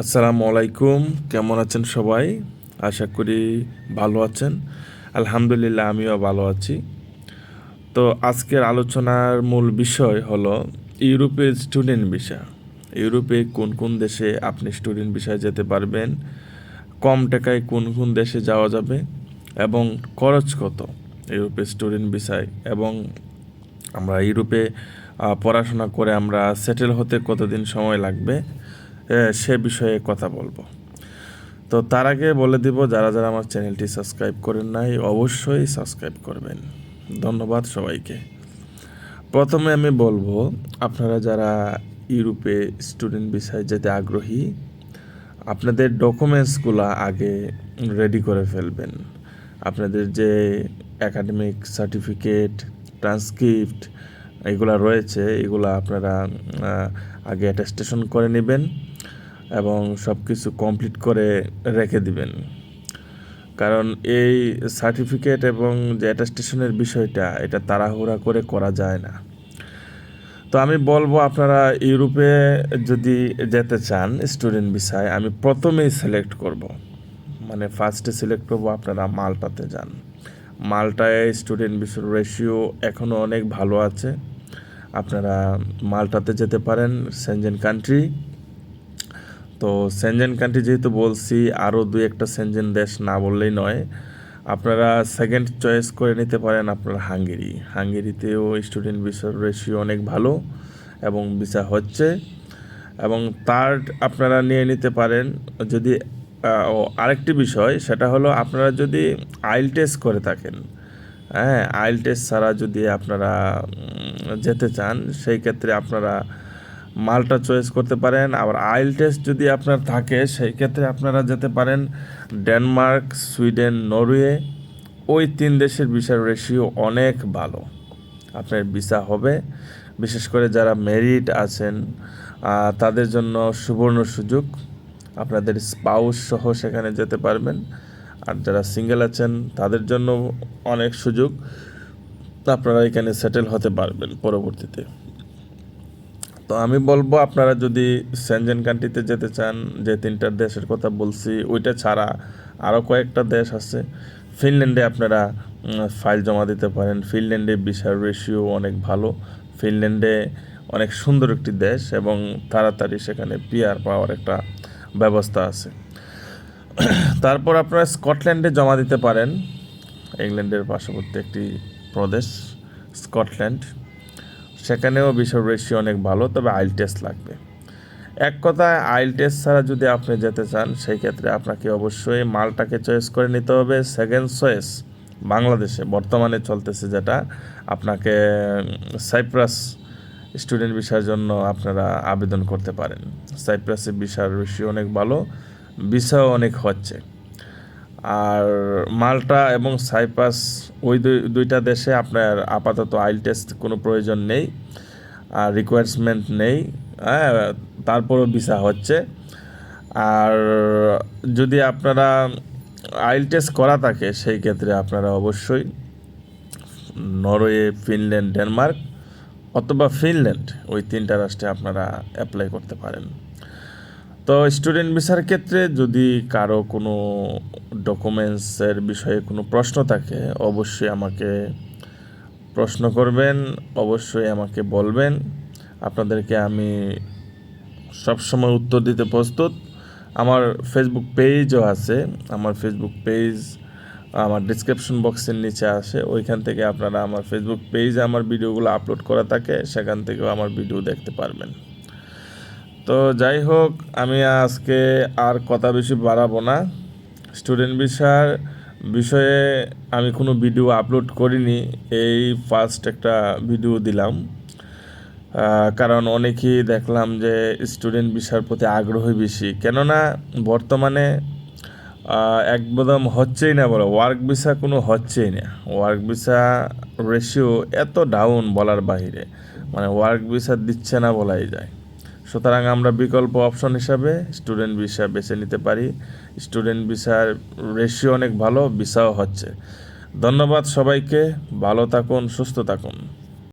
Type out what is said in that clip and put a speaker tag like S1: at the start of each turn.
S1: আসসালামু আলাইকুম। কেমন আছেন সবাই? আশা করি ভালো আছেন। আলহামদুলিল্লাহ আমিও ভালো আছি। তো আজকের আলোচনার মূল বিষয় হলো ইউরোপের স্টুডেন্ট ভিসা। ইউরোপে কোন কোন দেশে আপনি স্টুডেন্ট ভিসায় যেতে পারবেন, কম টাকায় কোন কোন দেশে যাওয়া যাবে এবং খরচ কত ইউরোপে স্টুডেন্ট ভিসায়, এবং আমরা ইউরোপে পড়াশোনা করে আমরা সেটেল হতে কতদিন সময় লাগবে সে বিষয়ে কথা বলবো। তো তার আগে বলে দিব, যারা যারা আমার চ্যানেলটি সাবস্ক্রাইব করেন নাই অবশ্যই সাবস্ক্রাইব করবেন। ধন্যবাদ সবাইকে। প্রথমে আমি বলবো, আপনারা যারা ইউরোপে স্টুডেন্ট ভিসায় যেতে আগ্রহী, আপনাদের ডকুমেন্টসগুলো আগে রেডি করে ফেলবেন। আপনাদের যে একাডেমিক সার্টিফিকেট, ট্রান্সক্রিপ্ট এগুলা রয়েছে, এগুলো আপনারা আগে অ্যাটেস্টেশন করে নেবেন এবং সব কিছু কমপ্লিট করে রেখে দিবেন। কারণ এই সার্টিফিকেট এবং যে অ্যাটেস্টেশনের বিষয়টা, এটা তাড়াহুড়া করে করা যায় না। তো আমি বলবো, আপনারা ইউরোপে যদি যেতে চান স্টুডেন্ট ভিসায়, আমি প্রথমেই সিলেক্ট করব, মানে ফার্স্টে সিলেক্ট করব আপনারা মাল্টাতে যান। মাল্টায় স্টুডেন্ট ভিসার রেশিও এখনও অনেক ভালো আছে। আপনারা মাল্টাতে যেতে পারেন, সেনজেন কান্ট্রি। তো সেনজেন কান্ট্রি যেহেতু বলছি, আরও দুই একটা সেনজেন দেশ না বললেই নয়। আপনারা সেকেন্ড চয়েস করে নিতে পারেন আপনার হাঙ্গেরি। হাঙ্গেরিতেও স্টুডেন্ট ভিসার রেশিও অনেক ভালো এবং ভিসা হচ্ছে। এবং থার্ড আপনারা নিয়ে নিতে পারেন, যদি আরেকটি বিষয়, সেটা হলো আপনারা যদি আইল টেস্ট করে থাকেন, হ্যাঁ, আইল টেস্ট ছাড়া যদি আপনারা যেতে চান, সেই ক্ষেত্রে আপনারা মাল্টা চয়েস করতে পারেন। আবার আইল টেস্ট যদি আপনার থাকে, সেই ক্ষেত্রে আপনারা যেতে পারেন ডেনমার্ক, সুইডেন, নরওয়ে। ওই 3 দেশের ভিসার রেশিও অনেক ভালো, আপনার ভিসা হবে। বিশেষ করে যারা মেরিট আছেন তাদের জন্য সুবর্ণ সুযোগ, আপনাদের স্পাউস সহ সেখানে যেতে পারবেন। আর যারা সিঙ্গেল আছেন তাদের জন্য অনেক সুযোগ, আপনারা এখানে সেটেল হতে পারবেন পরবর্তীতে। তো আমি বলবো, আপনারা যদি সেনজেন কান্ট্রিতে যেতে চান, যে 3টা দেশের কথা বলছি, ওইটা ছাড়া আরও কয়েকটা দেশ আছে। ফিনল্যান্ডে আপনারা ফাইল জমা দিতে পারেন। ফিনল্যান্ডে ভিসার রেশিও অনেক ভালো। ফিনল্যান্ডে অনেক সুন্দর একটি দেশ এবং তাড়াতাড়ি সেখানে পিআর পাওয়ার একটা ব্যবস্থা আছে। তারপর আপনারা স্কটল্যান্ডে জমা দিতে পারেন। ইংল্যান্ডের পার্শ্ববর্তী একটি প্রদেশ স্কটল্যান্ড, সেখানেও ভিসার রেশিও অনেক ভালো, তবে আইল টেস্ট লাগবে। এক কথায়, আইল টেস্ট ছাড়া যদি আপনি যেতে চান, সেই ক্ষেত্রে আপনাকে অবশ্যই মালটাকে চয়েস করে নিতে হবে। সেকেন্ড চয়েস বাংলাদেশে বর্তমানে চলতেছে যেটা, আপনাকে সাইপ্রাস স্টুডেন্ট ভিসার জন্য আপনারা আবেদন করতে পারেন। সাইপ্রাসে ভিসার রেশিও অনেক ভালো, ভিসাও অনেক হচ্ছে। আর মাল্টা এবং সাইপ্রাস, ওই দুইটা দেশে আপনার আপাতত আইল টেস্ট কোনো প্রয়োজন নেই, আর রিকোয়ারমেন্ট নেই, হ্যাঁ, তারপরও ভিসা হচ্ছে। আর যদি আপনারা আইল টেস্ট করা থাকে, সেই ক্ষেত্রে আপনারা অবশ্যই নরওয়ে, ফিনল্যান্ড, ডেনমার্ক অথবা ফিনল্যান্ড, ওই 3টা রাষ্ট্রে আপনারা অ্যাপ্লাই করতে পারেন। তো স্টুডেন্ট ভিসার ক্ষেত্রে যদি কারো কোনো ডকুমেন্টসের বিষয়ে কোনো প্রশ্ন থাকে, অবশ্যই আমাকে প্রশ্ন করবেন, অবশ্যই আমাকে বলবেন। আপনাদেরকে আমি সবসময় উত্তর দিতে প্রস্তুত। আমার ফেসবুক পেজও আছে। আমার ফেসবুক পেজ আমার ডিসক্রিপশন বক্সের নিচে আসে, ওইখান থেকে আপনারা আমার ফেসবুক পেজে আমার ভিডিওগুলো আপলোড করা থাকে, সেখান থেকেও আমার ভিডিও দেখতে পারবেন। তো যাই হোক, আমি আজকে আর কথা বেশি বাড়াবো না। স্টুডেন্ট ভিসার বিষয়ে আমি কোনো ভিডিও আপলোড করিনি, এই ফার্স্ট একটা ভিডিও দিলাম। কারণ অনেকেই দেখলাম যে স্টুডেন্ট ভিসার প্রতি আগ্রহী বেশি, কেননা বর্তমানে একদম হচ্ছেই না, বলো ওয়ার্ক ভিসা কোনো হচ্ছেই না। ওয়ার্ক ভিসা রেশিও এত ডাউন বলার বাহিরে, মানে ওয়ার্ক ভিসা দিচ্ছে না বলাই যায়। সুতরাং আমরা বিকল্প অপশন হিসাবে স্টুডেন্ট ভিসা বেছে নিতে পারি। স্টুডেন্ট ভিসার রেশিও অনেক ভালো, ভিসাও হচ্ছে। ধন্যবাদ সবাইকে, ভালো থাকুন, সুস্থ থাকুন।